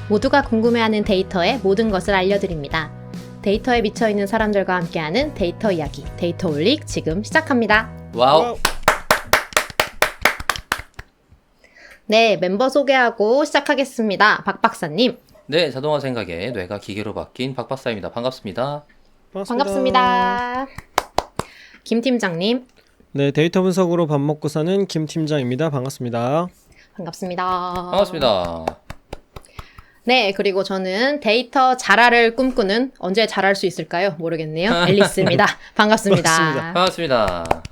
모두가 궁금해하는 데이터의 모든 것을 알려드립니다. 데이터에 미쳐있는 사람들과 함께하는 데이터 이야기, 데이터 올릭 지금 시작합니다. 와우. 네, 멤버 소개하고 시작하겠습니다. 박 박사님. 네, 자동화 생각에 뇌가 기계로 바뀐 박 박사입니다. 반갑습니다. 반갑습니다. 김 팀장님. 네, 데이터 분석으로 밥 먹고 사는 김 팀장입니다. 반갑습니다. 반갑습니다. 반갑습니다. 네, 그리고 저는 데이터 자라를 꿈꾸는, 언제 자랄 수 있을까요? 모르겠네요. 앨리스입니다. 반갑습니다. 반갑습니다.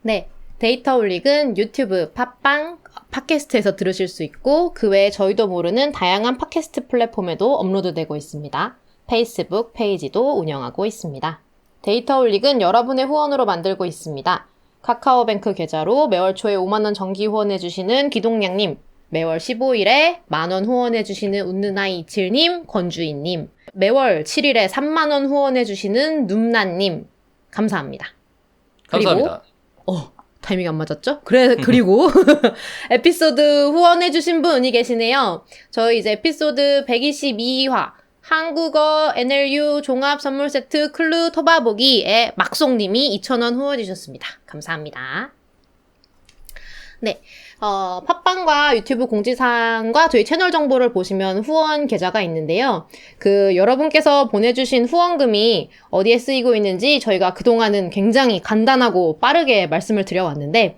네, 데이터 올릭은 유튜브, 팟빵, 팟캐스트에서 들으실 수 있고 그 외에 저희도 모르는 다양한 팟캐스트 플랫폼에도 업로드되고 있습니다. 페이스북 페이지도 운영하고 있습니다. 데이터 올릭은 여러분의 후원으로 만들고 있습니다. 카카오뱅크 계좌로 매월 초에 5만 원 정기 후원해주시는 기동량님, 매월 15일에 만원 후원해주시는 웃는아이 27님, 권주인님, 매월 7일에 3만원 후원해주시는 눔나님, 감사합니다. 감사합니다. 그리고, 타이밍 안 맞았죠? 그리고, 에피소드 후원해주신 분이 계시네요. 저희 이제 에피소드 122화, 한국어 NLU 종합 선물 세트 클루 토바보기에 막송님이 2,000원 후원해주셨습니다. 감사합니다. 네. 팟빵과 유튜브 공지사항과 저희 채널 정보를 보시면 후원 계좌가 있는데요. 여러분께서 보내주신 후원금이 어디에 쓰이고 있는지 저희가 그동안은 굉장히 간단하고 빠르게 말씀을 드려왔는데,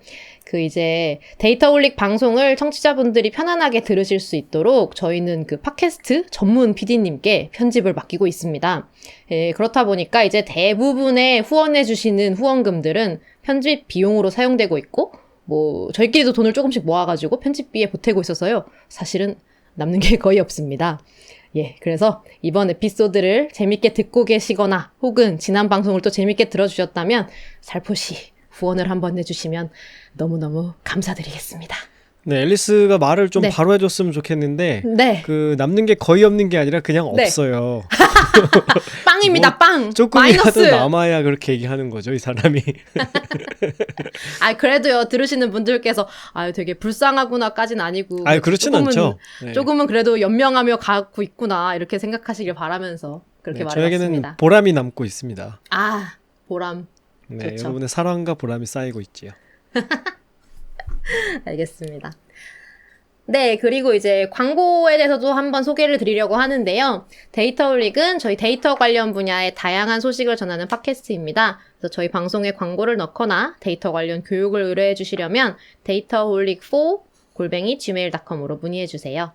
이제 데이터 올릭 방송을 청취자분들이 편안하게 들으실 수 있도록 저희는 팟캐스트 전문 PD님께 편집을 맡기고 있습니다. 그렇다 보니까 이제 대부분의 후원해주시는 후원금들은 편집 비용으로 사용되고 있고, 저희끼리도 돈을 조금씩 모아가지고 편집비에 보태고 있어서요. 사실은 남는 게 거의 없습니다. 예, 그래서 이번 에피소드를 재밌게 듣고 계시거나 혹은 지난 방송을 또 재밌게 들어주셨다면 살포시 후원을 한번 해주시면 너무너무 감사드리겠습니다. 네, 앨리스가 말을 좀 네. 바로 해줬으면 좋겠는데 네. 남는 게 거의 없는 게 아니라 그냥 네. 없어요. 빵입니다, 빵! 조금이라도 마이너스! 남아야 그렇게 얘기하는 거죠, 이 사람이. 그래도요, 들으시는 분들께서, 되게 불쌍하구나까진 아니고. 그렇진 않죠. 네. 조금은 그래도 연명하며 가고 있구나, 이렇게 생각하시길 바라면서 그렇게 말해봤습니다. 저에게는 보람이 남고 있습니다. 보람. 네, 좋죠. 여러분의 사랑과 보람이 쌓이고 있지요. 알겠습니다. 네, 그리고 이제 광고에 대해서도 한번 소개를 드리려고 하는데요. 데이터 올릭은 저희 데이터 관련 분야의 다양한 소식을 전하는 팟캐스트입니다. 그래서 저희 방송에 광고를 넣거나 데이터 관련 교육을 의뢰해 주시려면 dataholik4@gmail.com으로 문의해 주세요.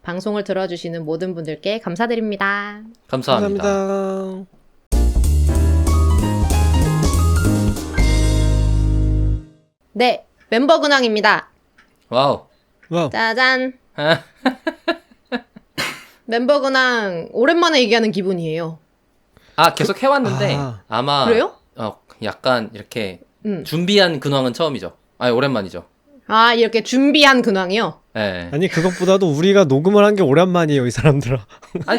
방송을 들어주시는 모든 분들께 감사드립니다. 감사합니다. 감사합니다. 네, 멤버 근황입니다. 와우. 짜잔. 멤버 근황 오랜만에 얘기하는 기분이에요. 계속 해왔는데 아마 그래요? 약간 이렇게 준비한 근황은 처음이죠. 오랜만이죠. 이렇게 준비한 근황이요? 네. 아니, 그것보다도 우리가 녹음을 한 게 오랜만이에요, 이 사람들아.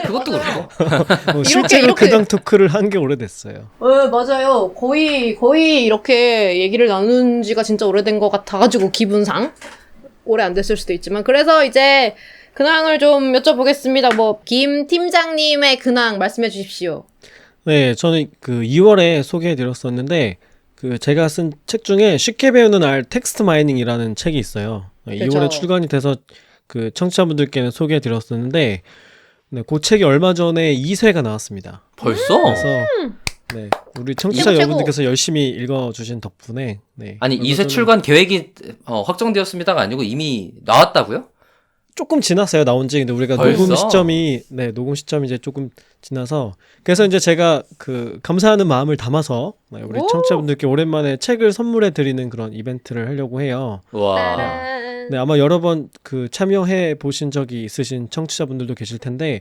그것도 그렇고. 실제로 이렇게. 그당 토크를 한 게 오래됐어요. 맞아요. 거의 이렇게 얘기를 나눈 지가 진짜 오래된 것 같아가지고, 기분상. 오래 안 됐을 수도 있지만. 그래서 이제, 근황을 좀 여쭤보겠습니다. 김 팀장님의 근황 말씀해 주십시오. 네, 저는 2월에 소개해드렸었는데, 제가 쓴 책 중에 쉽게 배우는 알 텍스트 마이닝이라는 책이 있어요. 그렇죠. 2월에 출간이 돼서 청취자분들께는 소개해드렸었는데, 네, 그 책이 얼마 전에 2쇄가 나왔습니다. 벌써? 그래서 네, 우리 청취자 최고. 여러분들께서 열심히 읽어주신 덕분에 아니, 얼마 2세 전에 출간 계획이 확정되었습니다가 아니고 이미 나왔다고요? 조금 지났어요, 나온 지. 근데 우리가 벌써? 녹음 시점이 이제 조금 지나서. 그래서 이제 제가 감사하는 마음을 담아서 우리 청취자분들께 오랜만에 책을 선물해 드리는 그런 이벤트를 하려고 해요. 와. 따란. 네, 아마 여러 번 참여해 보신 적이 있으신 청취자분들도 계실 텐데,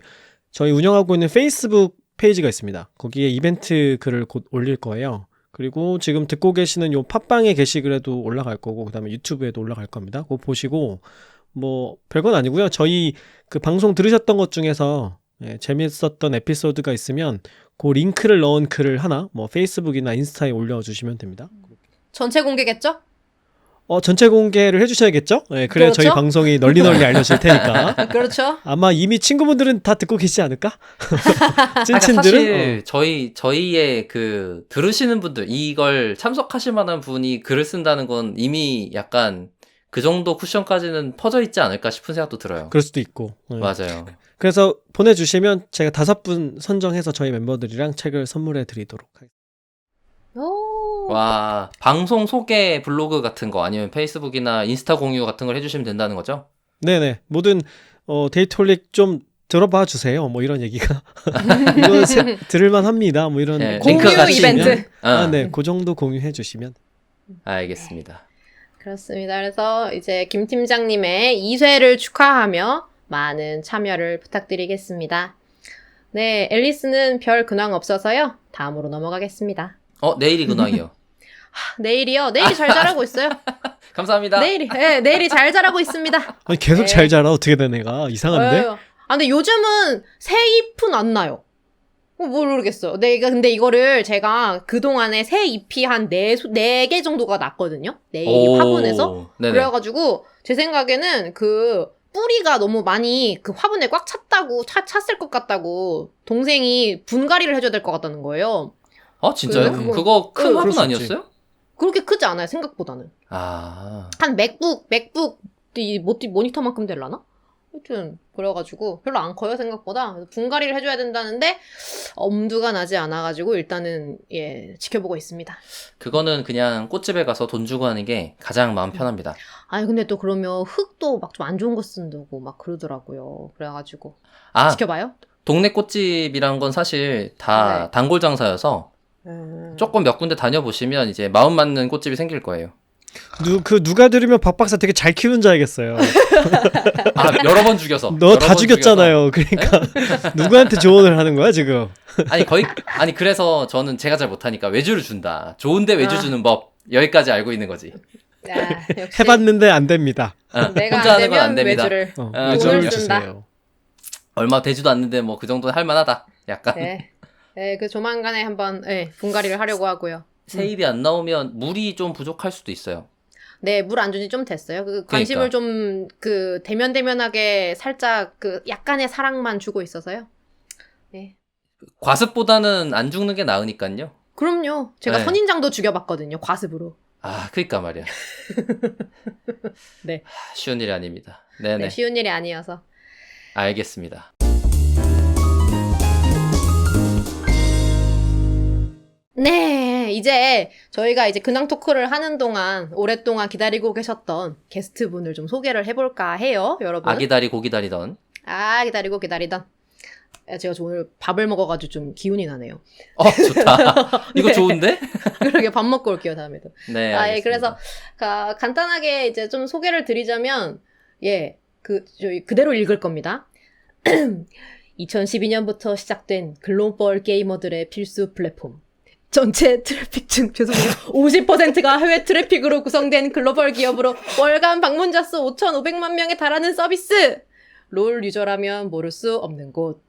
저희 운영하고 있는 페이스북 페이지가 있습니다. 거기에 이벤트 글을 곧 올릴 거예요. 그리고 지금 듣고 계시는 요 팟빵의 게시글에도 올라갈 거고, 그다음에 유튜브에도 올라갈 겁니다. 그거 보시고 뭐 별건 아니고요. 저희 그 방송 들으셨던 것 중에서 재밌었던 에피소드가 있으면 그 링크를 넣은 글을 하나 뭐 페이스북이나 인스타에 올려주시면 됩니다. 전체 공개겠죠? 전체 공개를 해주셔야겠죠? 네, 그래야 그렇죠? 저희 방송이 널리 알려질 테니까. 그렇죠. 아마 이미 친구분들은 다 듣고 계시지 않을까? 그러니까 찐친들은? 사실 저희의 그 들으시는 분들 이걸 참석하실 만한 분이 글을 쓴다는 건 이미 약간 그 정도 쿠션까지는 퍼져 있지 않을까 싶은 생각도 들어요. 그럴 수도 있고. 네. 맞아요. 그래서 보내주시면 제가 5분 선정해서 저희 멤버들이랑 책을 선물해 드리도록 하겠습니다. 오. 와, 방송 소개 블로그 같은 거 아니면 페이스북이나 인스타 공유 같은 걸 해주시면 된다는 거죠? 네네. 모든 데이트홀릭 좀 들어봐 주세요. 뭐 이런 얘기가 이거 들을만 합니다. 뭐 이런 네, 공유 링크 같이 이벤트. 있으면? 네. 그 정도 공유해 주시면. 알겠습니다. 그렇습니다. 그래서 이제 김 팀장님의 2쇄를 축하하며 많은 참여를 부탁드리겠습니다. 네, 앨리스는 별 근황 없어서요. 다음으로 넘어가겠습니다. 내일이 근황이요. 내일이요? 내일이 잘 자라고 있어요. 감사합니다. 내일이 잘 자라고 있습니다. 아니 계속 네. 잘 자라. 어떻게 된 애가 이상한데? 근데 요즘은 새 잎은 안 나요. 모르겠어요. 근데 이거를 제가 그동안에 새 잎이 한 4개 정도가 났거든요. 이 화분에서. 네네. 그래가지고 제 생각에는 그 뿌리가 너무 많이 그 화분에 꽉 찼을 것 같다고 동생이 분갈이를 해줘야 될 것 같다는 거예요. 진짜요? 그래요? 그거 큰 그럴 화분 수 있지. 아니었어요? 그렇게 크지 않아요, 생각보다는. 한 맥북 모니터만큼 되려나? 하여튼 그래가지고 별로 안 커요, 생각보다. 그래서 분갈이를 해줘야 된다는데 엄두가 나지 않아가지고 일단은 지켜보고 있습니다. 그거는 그냥 꽃집에 가서 돈 주고 하는 게 가장 마음 편합니다. 아니 근데 또 그러면 흙도 막 좀 안 좋은 거 쓴다고 막 그러더라고요. 그래가지고 지켜봐요. 동네 꽃집이란 건 사실 다 네. 단골 장사여서 조금 몇 군데 다녀보시면 이제 마음 맞는 꽃집이 생길 거예요. 누가 들으면 박 박사 되게 잘 키우는 줄 알겠어요. 여러 번 죽여서. 너 다 죽였잖아요. 그러니까 누구한테 조언을 하는 거야 지금? 그래서 저는 제가 잘 못하니까 외주를 준다. 좋은데 외주 주는 법. 여기까지 알고 있는 거지. 역시 해봤는데 안 됩니다. 내가 혼자 안 하는 건 안 되면 됩니다. 외주를 외주를 돈을 쓴다. 주세요. 얼마 되지도 않는데 뭐 그 정도는 할 만하다. 약간. 그 조만간에 한번 분갈이를 하려고 하고요. 새 잎이 안 나오면 물이 좀 부족할 수도 있어요. 네, 물 안 준 지 좀 됐어요. 그 관심을 좀 대면대면하게 살짝 약간의 사랑만 주고 있어서요. 네. 과습보다는 안 죽는 게 나으니까요. 그럼요. 제가 네. 선인장도 죽여봤거든요. 과습으로. 그니까 말이야. 네. 쉬운 일이 아닙니다. 네네. 네, 쉬운 일이 아니어서. 알겠습니다. 네, 이제 저희가 이제 근황 토크를 하는 동안 오랫동안 기다리고 계셨던 게스트분을 좀 소개를 해볼까 해요, 여러분. 아기다리 고기다리던. 기다리고 기다리던. 제가 오늘 밥을 먹어가지고 좀 기운이 나네요. 좋다. 이거 네. 좋은데? 그러게 밥 먹고 올게요, 다음에도. 네. 알겠습니다. 그래서 간단하게 이제 좀 소개를 드리자면 저희 그대로 읽을 겁니다. 2012년부터 시작된 글로벌 게이머들의 필수 플랫폼. 전체 트래픽 중 50%가 해외 트래픽으로 구성된 글로벌 기업으로 월간 방문자 수 5,500만 명에 달하는 서비스. 롤 유저라면 모를 수 없는 곳.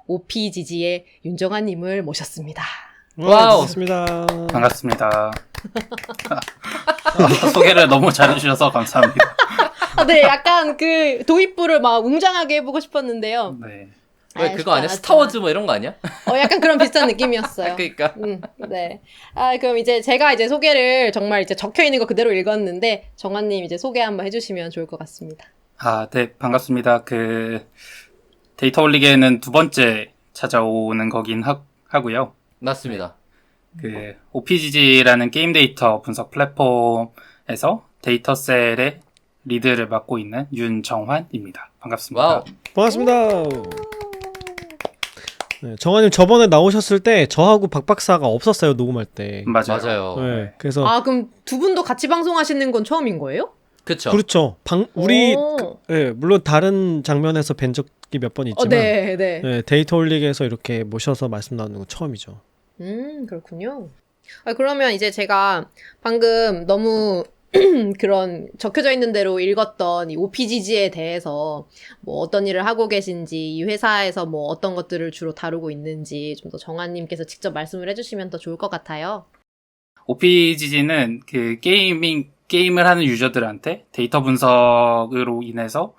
OPGG의 윤정아님을 모셨습니다. 와우. 반갑습니다. 반갑습니다. 소개를 너무 잘해주셔서 감사합니다. 네, 약간 도입부를 막 웅장하게 해보고 싶었는데요. 네. 왜 그거 아니야? 스타워즈 뭐 이런 거 아니야? 약간 그런 비슷한 느낌이었어요. 그러니까. 네. 그럼 제가 소개를 정말 적혀 있는 거 그대로 읽었는데 정환님 이제 소개 한번 해주시면 좋을 것 같습니다. 네, 반갑습니다. 데이터 올리기에는 2번째 찾아오는 거긴 하고요. 맞습니다. OPGG라는 게임 데이터 분석 플랫폼에서 데이터셀의 리드를 맡고 있는 윤정환입니다. 반갑습니다. 와우. 반갑습니다. 네, 정환님 저번에 나오셨을 때 저하고 박 박사가 없었어요, 녹음할 때. 맞아요. 네, 그래서 그럼 두 분도 같이 방송하시는 건 처음인 거예요? 그쵸. 그렇죠. 우리 오. 물론 다른 장면에서 뵌 적이 몇 번 있지만 네. 데이터 올리기에서 이렇게 모셔서 말씀 나누는 건 처음이죠. 그렇군요. 그러면 이제 제가 방금 너무 그런 적혀져 있는 대로 읽었던 이 OPGG에 대해서 뭐 어떤 일을 하고 계신지, 이 회사에서 뭐 어떤 것들을 주로 다루고 있는지 좀 더 정한님께서 직접 말씀을 해주시면 더 좋을 것 같아요. OPGG는 그 게임을 하는 유저들한테 데이터 분석으로 인해서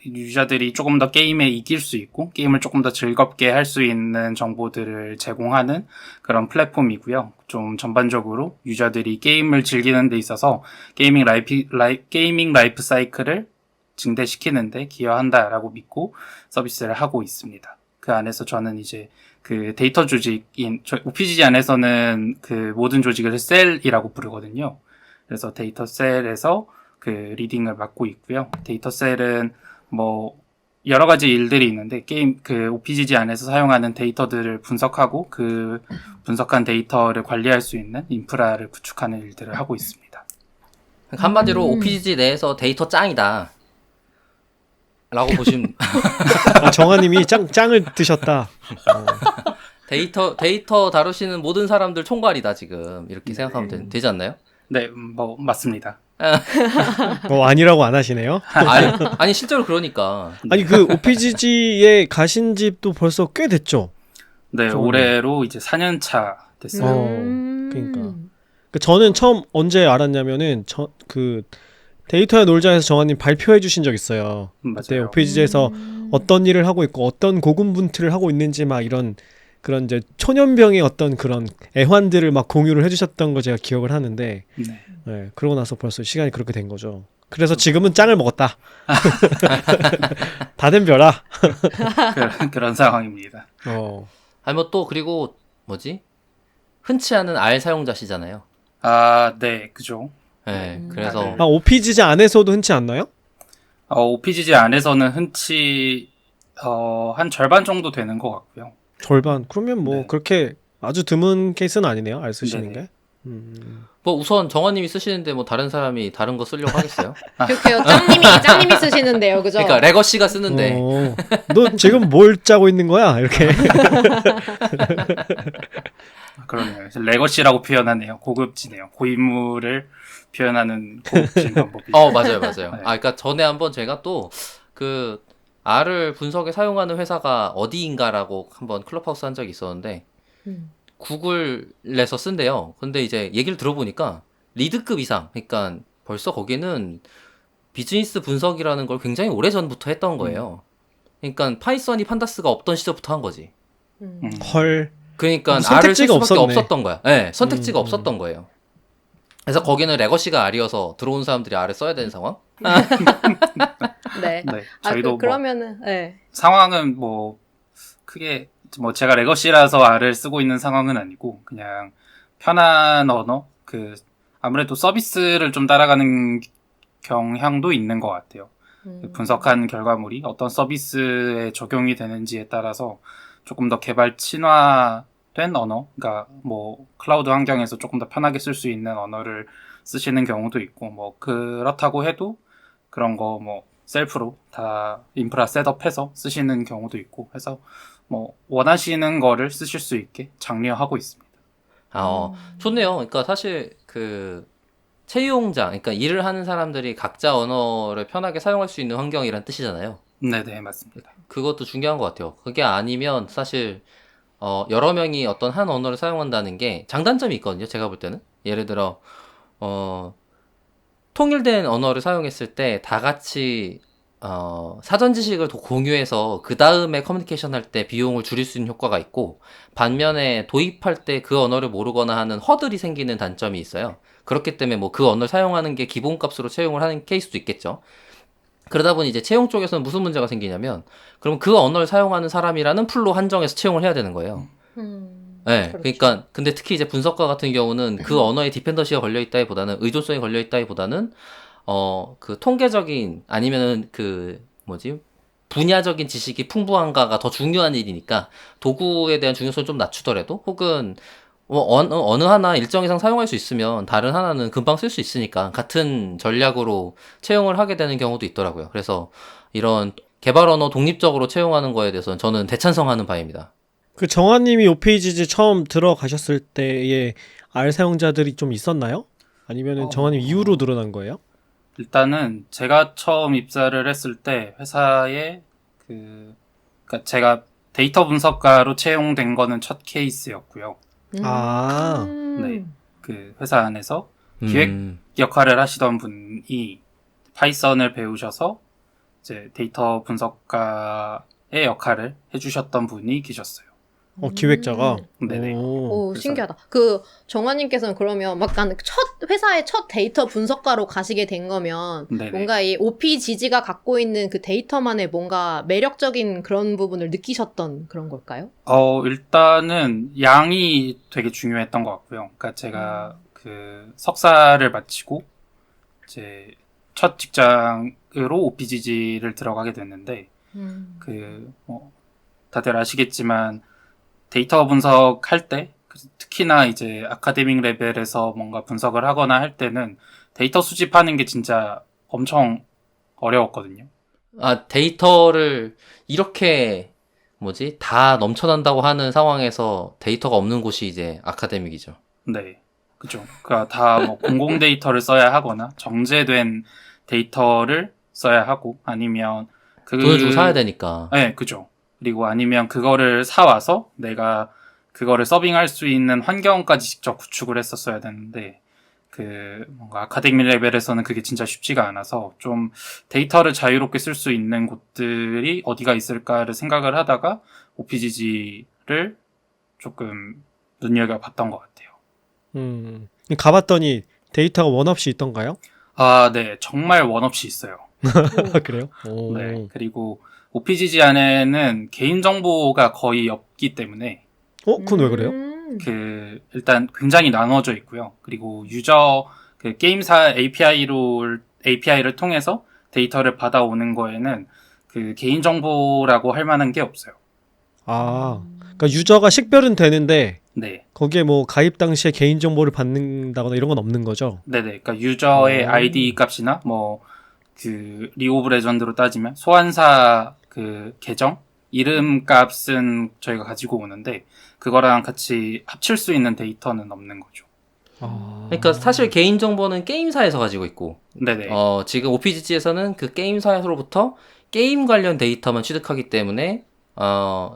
유저들이 조금 더 게임에 이길 수 있고 게임을 조금 더 즐겁게 할 수 있는 정보들을 제공하는 그런 플랫폼이고요. 좀 전반적으로 유저들이 게임을 즐기는 데 있어서 게이밍 라이프 사이클을 증대시키는데 기여한다라고 믿고 서비스를 하고 있습니다. 그 안에서 저는 이제 그 데이터 조직인 OPGG 안에서는 그 모든 조직을 셀이라고 부르거든요. 그래서 데이터 셀에서 그 리딩을 맡고 있고요. 데이터 셀은 뭐 여러 가지 일들이 있는데 그 OPGG 안에서 사용하는 데이터들을 분석하고 그 분석한 데이터를 관리할 수 있는 인프라를 구축하는 일들을 하고 있습니다. 한마디로 OPGG 내에서 데이터 짱이다. 라고 보시면 정한님이 짱을 드셨다. 데이터 다루시는 모든 사람들 총괄이다 지금 이렇게 생각하면 되지 않나요? 네, 뭐 맞습니다. 아니라고 안 하시네요. 아니 실제로 그러니까. 아니 그 OPGG에 가신 집도 벌써 꽤 됐죠. 네, 좋은데. 올해로 이제 4년 차 됐어요. 그러니까. 저는 처음 언제 알았냐면은 그 데이터야 놀자에서 정한님 발표해 주신 적 있어요. 그때 맞아요. OPGG에서 어떤 일을 하고 있고 어떤 고군분투를 하고 있는지 막 그런 이제 초년병의 어떤 그런 애환들을 막 공유를 해주셨던 거 제가 기억을 하는데, 네. 네, 그러고 나서 벌써 시간이 그렇게 된 거죠. 그래서 지금은 짱을 먹었다. 다 덤벼라. 그런 상황입니다. 아니 뭐 또 그리고 뭐지? 흔치 않은 R 사용자시잖아요. 아, 네, 그죠. 네, 그래서 OPGG 안에서도 흔치 않나요? OPGG 안에서는 흔치 한 절반 정도 되는 것 같고요. 절반. 그러면 뭐 네. 그렇게 아주 드문 케이스는 아니네요. 알 쓰시는 네네. 게. 뭐 우선 정원님이 쓰시는데 뭐 다른 사람이 다른 거 쓰려고 하겠어요? 그렇게요. 짱님이 쓰시는데요, 그죠? 그러니까 레거시가 쓰는데 너 지금 뭘 짜고 있는 거야? 이렇게. 그러네요. 레거시라고 표현하네요. 고급지네요. 고인물을 표현하는 고급진 방법이죠. 맞아요. 네. 그러니까 전에 한번 제가 또 그 R을 분석에 사용하는 회사가 어디인가라고 한번 클럽하우스 한 적이 있었는데 구글에서 쓴대요. 근데 이제 얘기를 들어보니까 리드급 이상, 그러니까 벌써 거기는 비즈니스 분석이라는 걸 굉장히 오래전부터 했던 거예요. 그러니까 파이썬이 판다스가 없던 시절부터 한 거지. 헐. 그러니까 R을 쓸 선택지가 수밖에 없었네. 없었던 거야. 네, 선택지가 없었던 거예요. 그래서 거기는 레거시가 R이어서 들어온 사람들이 R을 써야 되는 상황? 네. 네, 저희도 그러면은 네. 상황은 뭐 크게 뭐 제가 레거시라서 R을 쓰고 있는 상황은 아니고 그냥 편한 언어 아무래도 서비스를 좀 따라가는 경향도 있는 것 같아요. 분석한 결과물이 어떤 서비스에 적용이 되는지에 따라서 조금 더 개발 친화된 언어, 그러니까 뭐 클라우드 환경에서 조금 더 편하게 쓸 수 있는 언어를 쓰시는 경우도 있고, 뭐 그렇다고 해도 그런 거 뭐 셀프로 다 인프라 셋업해서 쓰시는 경우도 있고 해서 뭐 원하시는 거를 쓰실 수 있게 장려하고 있습니다. 좋네요. 그러니까 사실 그 채용자, 그러니까 일을 하는 사람들이 각자 언어를 편하게 사용할 수 있는 환경이란 뜻이잖아요. 네네, 맞습니다. 그것도 중요한 것 같아요. 그게 아니면 사실 여러 명이 어떤 한 언어를 사용한다는 게 장단점이 있거든요. 제가 볼 때는 예를 들어 통일된 언어를 사용했을 때 다 같이 사전 지식을 공유해서 그 다음에 커뮤니케이션 할 때 비용을 줄일 수 있는 효과가 있고, 반면에 도입할 때 그 언어를 모르거나 하는 허들이 생기는 단점이 있어요. 그렇기 때문에 뭐 그 언어를 사용하는 게 기본값으로 채용을 하는 케이스도 있겠죠. 그러다 보니 이제 채용 쪽에서는 무슨 문제가 생기냐면, 그럼 그 언어를 사용하는 사람이라는 풀로 한정해서 채용을 해야 되는 거예요. 네, 그렇죠. 그러니까 근데 특히 이제 분석가 같은 경우는 그 언어에 디펜던시가 걸려 있다기보다는 의존성이 걸려 있다기보다는 그 통계적인 아니면은 그 분야적인 지식이 풍부한가가 더 중요한 일이니까 도구에 대한 중요성을 좀 낮추더라도, 혹은 어느 하나 일정 이상 사용할 수 있으면 다른 하나는 금방 쓸 수 있으니까 같은 전략으로 채용을 하게 되는 경우도 있더라고요. 그래서 이런 개발 언어 독립적으로 채용하는 거에 대해서는 저는 대찬성하는 바입니다. 그 정한님이 OPGG 처음 들어가셨을 때에 R 사용자들이 좀 있었나요? 아니면은 정한님 이후로 늘어난 거예요? 일단은 제가 처음 입사를 했을 때 회사에 그러니까 제가 데이터 분석가로 채용된 거는 첫 케이스였고요. 아. 네. 그 회사 안에서 기획 역할을 하시던 분이 파이썬을 배우셔서 이제 데이터 분석가의 역할을 해주셨던 분이 계셨어요. 기획자가. 네네. 오, 그래서- 신기하다. 그 정환님께서는 그러면 막간 회사의 첫 데이터 분석가로 가시게 된 거면 네네. 뭔가 이 OPGG가 갖고 있는 그 데이터만의 뭔가 매력적인 그런 부분을 느끼셨던 그런 걸까요? 일단은 양이 되게 중요했던 것 같고요. 그러니까 제가 그 석사를 마치고 이제 첫 직장으로 OPGG를 들어가게 됐는데 다들 아시겠지만 데이터 분석할 때 특히나 이제 아카데믹 레벨에서 뭔가 분석을 하거나 할 때는 데이터 수집하는 게 진짜 엄청 어려웠거든요. 아, 데이터를 이렇게 다 넘쳐난다고 하는 상황에서 데이터가 없는 곳이 이제 아카데믹이죠. 네. 그죠. 그러니까 다 뭐 공공 데이터를 써야 하거나 정제된 데이터를 써야 하고 아니면 돈을 주고 사야 되니까. 네, 그죠. 그리고 아니면 그거를 사와서 내가 그거를 서빙할 수 있는 환경까지 직접 구축을 했었어야 되는데 뭔가 아카데믹 레벨에서는 그게 진짜 쉽지가 않아서 좀 데이터를 자유롭게 쓸 수 있는 곳들이 어디가 있을까를 생각을 하다가 OPGG를 조금 눈여겨봤던 것 같아요. 가봤더니 데이터가 원 없이 있던가요? 아, 네. 정말 원 없이 있어요. 그래요? 오. 네. 그리고 OPGG 안에는 개인정보가 거의 없기 때문에 그건 왜 그래요? 일단 굉장히 나눠져 있고요. 그리고 게임사 API를 통해서 데이터를 받아오는 거에는 개인정보라고 할 만한 게 없어요. 아, 그러니까 유저가 식별은 되는데 네. 거기에 뭐 가입 당시에 개인정보를 받는다거나 이런 건 없는 거죠? 네네. 그러니까 유저의 ID 값이나 리그 오브 레전드로 따지면 소환사 계정 이름 값은 저희가 가지고 오는데 그거랑 같이 합칠 수 있는 데이터는 없는 거죠. 그러니까 사실 개인정보는 게임사에서 가지고 있고, 네네. 지금 OPGG에서는 그 게임사에서로부터 게임 관련 데이터만 취득하기 때문에,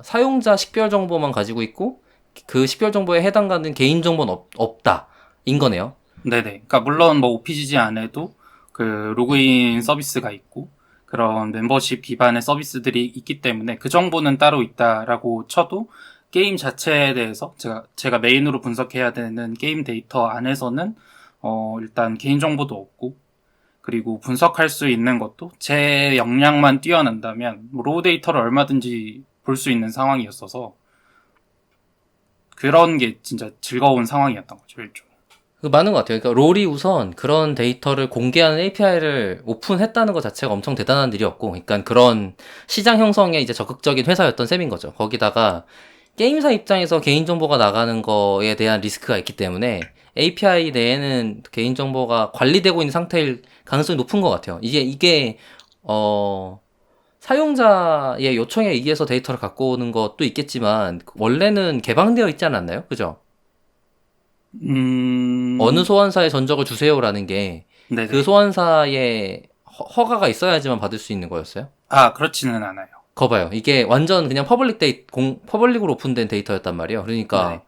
사용자 식별 정보만 가지고 있고, 그 식별 정보에 해당하는 개인정보는 없다인 거네요. 네네. 그러니까 물론 OPGG 안에도 로그인 서비스가 있고 그런 멤버십 기반의 서비스들이 있기 때문에 그 정보는 따로 있다라고 쳐도 게임 자체에 대해서 제가 메인으로 분석해야 되는 게임 데이터 안에서는 일단 개인정보도 없고 그리고 분석할 수 있는 것도 제 역량만 뛰어난다면 로우 데이터를 얼마든지 볼 수 있는 상황이었어서 그런 게 진짜 즐거운 상황이었던 거죠, 일종의. 많은 것 같아요. 그러니까 롤이 우선 그런 데이터를 공개하는 API를 오픈했다는 것 자체가 엄청 대단한 일이었고, 그러니까 그런 시장 형성에 이제 적극적인 회사였던 셈인 거죠. 거기다가 게임사 입장에서 개인정보가 나가는 거에 대한 리스크가 있기 때문에 API 내에는 개인정보가 관리되고 있는 상태일 가능성이 높은 것 같아요. 이게 사용자의 요청에 의해서 데이터를 갖고 오는 것도 있겠지만 원래는 개방되어 있지 않았나요? 그죠? 어느 소환사의 전적을 주세요라는 게 네네. 그 소환사의 허가가 있어야지만 받을 수 있는 거였어요? 아, 그렇지는 않아요. 거 봐요. 이게 완전 그냥 퍼블릭으로 오픈된 데이터였단 말이에요. 그러니까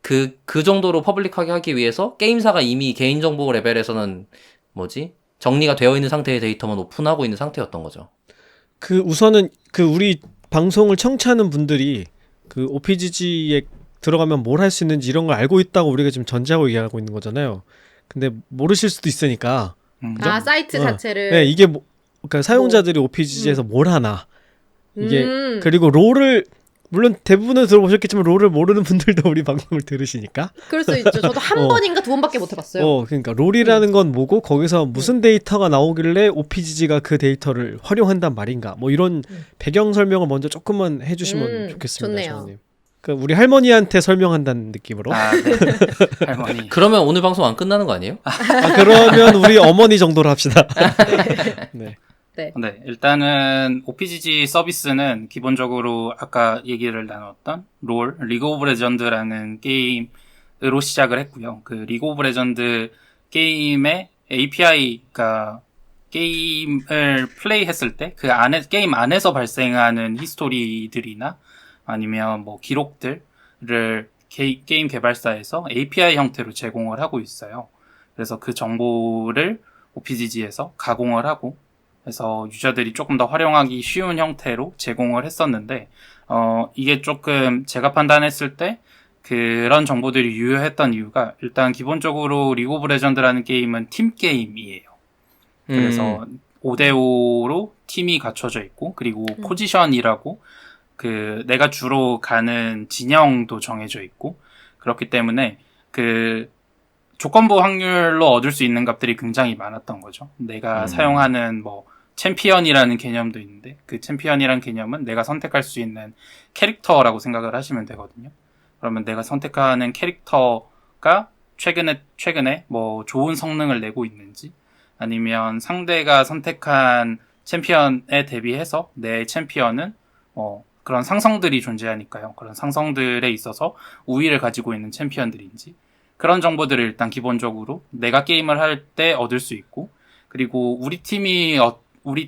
그 정도로 퍼블릭하게 하기 위해서 게임사가 이미 개인정보 레벨에서는 정리가 되어 있는 상태의 데이터만 오픈하고 있는 상태였던 거죠. 우선은 우리 방송을 청취하는 분들이 OPGG에 들어가면 뭘 할 수 있는지 이런 걸 알고 있다고 우리가 지금 전제하고 얘기하고 있는 거잖아요. 근데 모르실 수도 있으니까. 사이트 자체를. 네, 이게 그러니까 사용자들이 OPGG에서 뭘 하나. 이게 그리고 롤을 물론 대부분은 들어보셨겠지만 롤을 모르는 분들도 우리 방송을 들으시니까. 그럴 수 있죠. 저도 한 번인가 두 번밖에 못 해봤어요. 그러니까 롤이라는 건 뭐고 거기서 무슨 데이터가 나오길래 OPGG가 그 데이터를 활용한단 말인가. 이런 배경 설명을 먼저 조금만 해주시면 좋겠습니다. 좋네요. 정원님. 그러니까 우리 할머니한테 설명한다는 느낌으로. 아, 네. 할머니. 그러면 오늘 방송 안 끝나는 거 아니에요? 그러면 우리 어머니 정도로 합시다. 네. 네, 일단은 OPGG 서비스는 기본적으로 아까 얘기를 나눴던 리그 오브 레전드라는 게임을 으로 시작을 했고요. 그 리그 오브 레전드 게임의 API가 게임을 플레이했을 때 그 안에 게임 안에서 발생하는 히스토리들이나 아니면 뭐 기록들을 게임 개발사에서 API 형태로 제공을 하고 있어요. 그래서 그 정보를 OPGG에서 가공을 하고 해서 유저들이 조금 더 활용하기 쉬운 형태로 제공을 했었는데 이게 조금 제가 판단했을 때 그런 정보들이 유효했던 이유가 일단 기본적으로 리그 오브 레전드라는 게임은 팀 게임이에요. 그래서 5대5로 팀이 갖춰져 있고 그리고 포지션이라고 그 내가 주로 가는 진영도 정해져 있고 그렇기 때문에 그 조건부 확률로 얻을 수 있는 값들이 굉장히 많았던 거죠. 내가 사용하는 뭐 챔피언이라는 개념도 있는데 그 챔피언이라는 개념은 내가 선택할 수 있는 캐릭터라고 생각을 하시면 되거든요. 그러면 내가 선택하는 캐릭터가 최근에 뭐 좋은 성능을 내고 있는지 아니면 상대가 선택한 챔피언에 대비해서 내 챔피언은 그런 상성들이 존재하니까요. 그런 상성들에 있어서 우위를 가지고 있는 챔피언들인지 그런 정보들을 일단 기본적으로 내가 게임을 할 때 얻을 수 있고 그리고 우리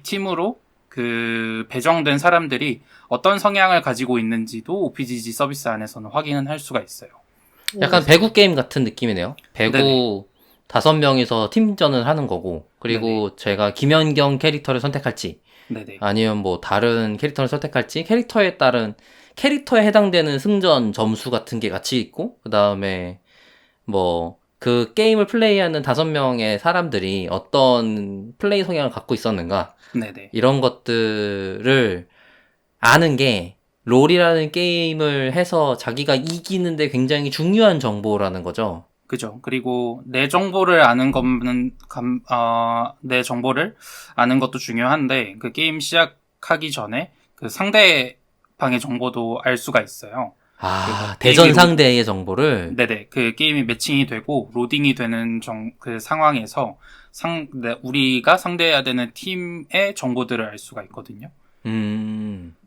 팀으로 그 배정된 사람들이 어떤 성향을 가지고 있는지도 OPGG 서비스 안에서는 확인은 할 수가 있어요. 약간 배구 게임 같은 느낌이네요. 배구 네네. 5명이서 팀전을 하는 거고, 그리고 네네. 제가 김연경 캐릭터를 선택할지, 네네. 아니면 뭐 다른 캐릭터를 선택할지, 캐릭터에 따른, 캐릭터에 해당되는 승전 점수 같은 게 같이 있고, 그 다음에 뭐, 그 게임을 플레이하는 5명의 사람들이 어떤 플레이 성향을 갖고 있었는가, 네네. 이런 것들을 아는 게, 롤이라는 게임을 해서 자기가 이기는데 굉장히 중요한 정보라는 거죠. 그죠. 그리고 내 정보를 아는 거는 내 정보를 아는 것도 중요한데 그 게임 시작하기 전에 그 상대방의 정보도 알 수가 있어요. 아, 그 대전 게임이 상대의 정보를. 네네. 그 게임이 매칭이 되고 로딩이 되는 그 상황에서 우리가 상대해야 되는 팀의 정보들을 알 수가 있거든요.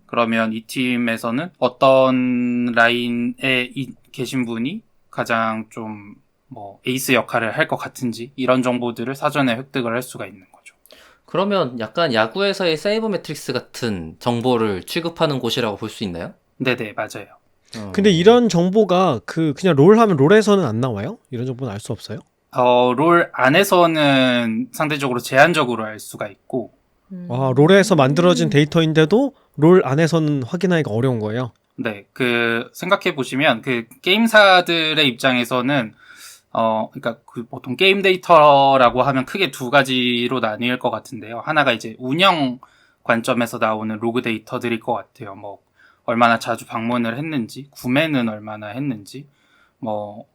그러면 이 팀에서는 어떤 라인에 계신 분이 가장 좀 뭐 에이스 역할을 할 것 같은지 이런 정보들을 사전에 획득을 할 수가 있는 거죠. 그러면 약간 야구에서의 세이브 매트릭스 같은 정보를 취급하는 곳이라고 볼 수 있나요? 네네, 맞아요. 근데 이런 정보가 그냥 롤 하면 롤에서는 안 나와요? 이런 정보는 알 수 없어요? 롤 안에서는 상대적으로 제한적으로 알 수가 있고 아, 롤에서 만들어진 데이터인데도 롤 안에서는 확인하기가 어려운 거예요? 네, 그 생각해 보시면 그 게임사들의 입장에서는 그러니까 그 보통 게임 데이터라고 하면 크게 두 가지로 나뉠 것 같은데요. 하나가 이제 운영 관점에서 나오는 로그 데이터들일 것 같아요. 뭐 얼마나 자주 방문을 했는지, 구매는 얼마나 했는지, 뭐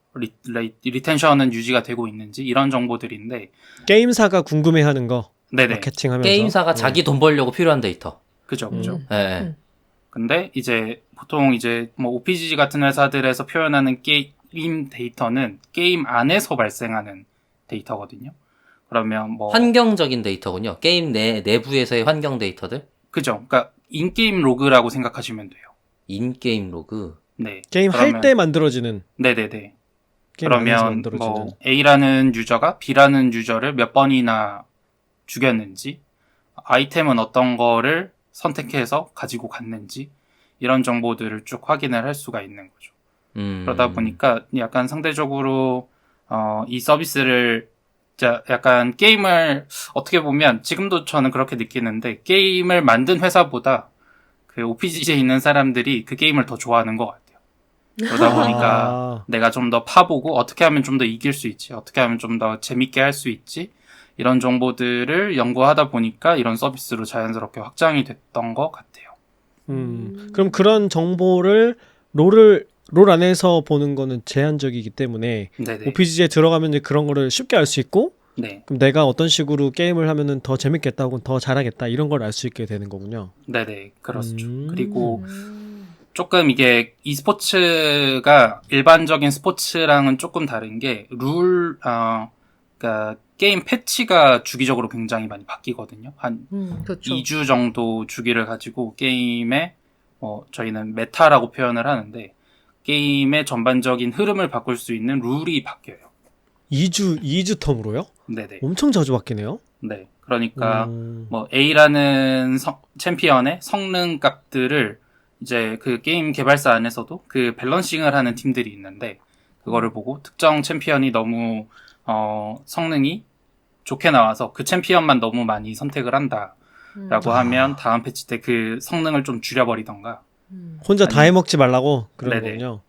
리텐션은 유지가 되고 있는지 이런 정보들인데 게임사가 궁금해하는 거 네네. 마케팅하면서 게임사가 자기 돈 벌려고 필요한 데이터. 그죠. 네. 근데 이제 보통 이제 뭐 OPGG 같은 회사들에서 표현하는 게임 데이터는 게임 안에서 발생하는 데이터거든요. 그러면 뭐 환경적인 데이터군요. 게임 내부에서의 환경 데이터들. 그죠. 그러니까 인게임 로그라고 생각하시면 돼요. 인게임 로그. 네. 게임 할 때 만들어지는 네네네. 게임 안에서 그러면 만들어지는 뭐 A라는 유저가 B라는 유저를 몇 번이나 죽였는지, 아이템은 어떤 거를 선택해서 가지고 갔는지 이런 정보들을 쭉 확인을 할 수가 있는 거죠. 그러다 보니까 약간 상대적으로 이 서비스를 약간 게임을 어떻게 보면 지금도 저는 그렇게 느끼는데 게임을 만든 회사보다 그 OPGG에 있는 사람들이 그 게임을 더 좋아하는 것 같아요. 그러다 보니까 내가 좀 더 파보고 어떻게 하면 좀 더 이길 수 있지, 어떻게 하면 좀 더 재밌게 할 수 있지, 이런 정보들을 연구하다 보니까 이런 서비스로 자연스럽게 확장이 됐던 것 같아요. 그럼 그런 정보를 롤 안에서 보는 거는 제한적이기 때문에 네네. OPGG에 들어가면 이제 그런 거를 쉽게 알 수 있고 네. 그럼 내가 어떤 식으로 게임을 하면은 더 재밌겠다 혹은 더 잘하겠다 이런 걸 알 수 있게 되는 거군요. 네네. 그렇죠. 그리고 조금 이게 e스포츠가 일반적인 스포츠랑은 조금 다른 게 그러니까 게임 패치가 주기적으로 굉장히 많이 바뀌거든요. 한 그렇죠. 2주 정도 주기를 가지고 게임의 저희는 메타라고 표현을 하는데 게임의 전반적인 흐름을 바꿀 수 있는 룰이 바뀌어요. 2주 텀으로요? 네네. 엄청 자주 바뀌네요. 네. 그러니까 음. 뭐 A라는 챔피언의 성능 값들을 이제 그 게임 개발사 안에서도 그 밸런싱을 하는 팀들이 있는데 그거를 보고 특정 챔피언이 너무 성능이 좋게 나와서 그 챔피언만 너무 많이 선택을 한다라고 하면 다음 패치 때 그 성능을 좀 줄여버리던가 혼자 다 아니- 해먹지 말라고 그런 네네. 거군요.